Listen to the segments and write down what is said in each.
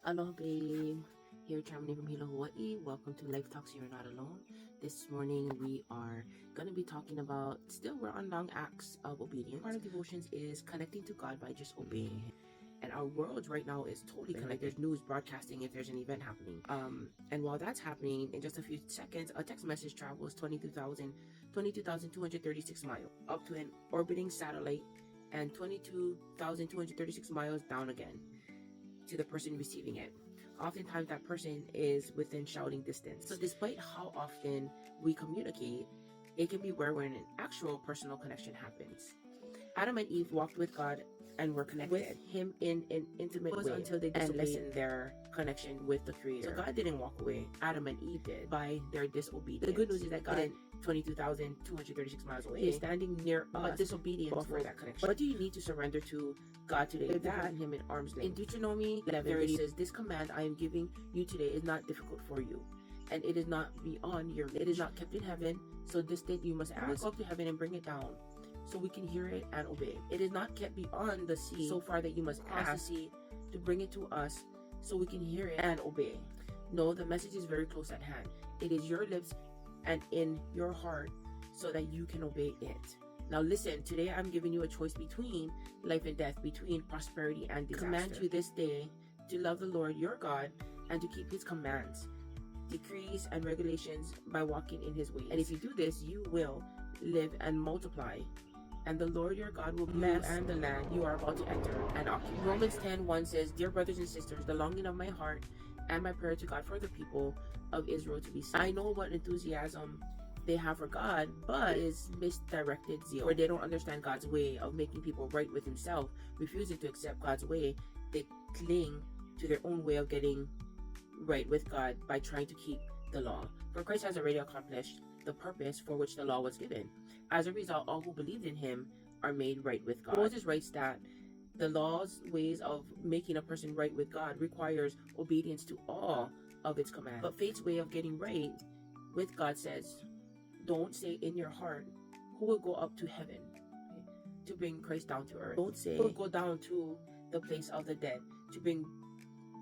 Aloha, babe. Here, traveling from Hilo, Hawaii. Welcome to Life Talks. You're not alone. This morning, we are going to be talking about, still, we're on long acts of obedience. Part of devotions is connecting to God by just obeying Him. And our world right now is totally connected. There's news broadcasting if there's an event happening. And while that's happening, in just a few seconds, a text message travels 22,236 miles up to an orbiting satellite and 22,236 miles down again to the person receiving it. Oftentimes that person is within shouting distance. So despite how often we communicate, it can be rare when an actual personal connection happens. Adam and Eve walked with God and were connected with Him in an intimate way until they disobeyed and lessened their connection with the Creator. So God didn't walk away. Adam and Eve did by their disobedience. The good news is that God, 22,236 miles away, is standing near us, but disobedience for that connection. What do you need to surrender to God today? That Him in arm's length. In Deuteronomy 11:30 says, "This command I am giving you today is not difficult for you, and it is not beyond your. It is not kept in heaven, so distant you must ask. Go up to heaven and bring it down, so we can hear it and obey. It is not kept beyond the sea, so far that you must cross the sea to bring it to us, so we can hear it and obey. No, the message is very close at hand. It is your lips and in your heart, so that you can obey it." Now listen, today I'm giving you a choice between life and death, between prosperity and disaster. I command you this day to love the Lord your God and to keep His commands, decrees, and regulations by walking in His ways. And if you do this, you will live and multiply, and the Lord your God will bless you and the land you are about to enter and occupy. Romans 10:1 says, "Dear brothers and sisters, the longing of my heart and my prayer to God for the people of Israel to be saved. I know what enthusiasm they have for God, but is misdirected zeal, for they don't understand God's way of making people right with Himself. Refusing to accept God's way, they cling to their own way of getting right with God by trying to keep the law. For Christ has already accomplished the purpose for which the law was given. As a result, all who believed in Him are made right with God." Moses writes that the law's ways of making a person right with God requires obedience to all of its commands. But faith's way of getting right with God says, don't say in your heart, "Who will go up to heaven to bring Christ down to earth?" Don't say, "Who will go down to the place of the dead to bring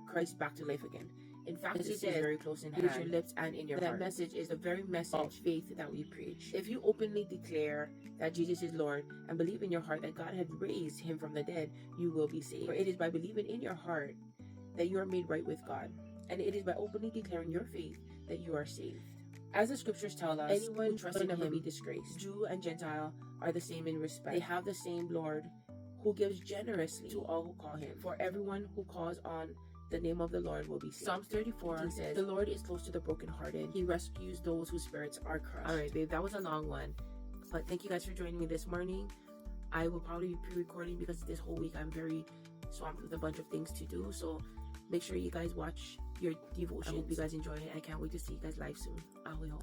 Christ back to life again?" In fact, it is very close in hand, with your lips and in your heart. That message is the very message of faith that we preach. If you openly declare that Jesus is Lord and believe in your heart that God had raised Him from the dead, you will be saved. For it is by believing in your heart that you are made right with God, and it is by openly declaring your faith that you are saved. As the scriptures tell us, anyone who trusts in Him will never be disgraced. Jew and Gentile are the same in respect. They have the same Lord, who gives generously to all who call Him. For everyone who calls on the name of the Lord will be saved. Psalms 34 says, "The Lord is close to the brokenhearted. He rescues those whose spirits are crushed." Alright, babe, that was a long one. But thank you guys for joining me this morning. I will probably be pre-recording because this whole week I'm very swamped with a bunch of things to do. So make sure you guys watch your devotion. I hope you guys enjoy it. I can't wait to see you guys live soon. Aloha.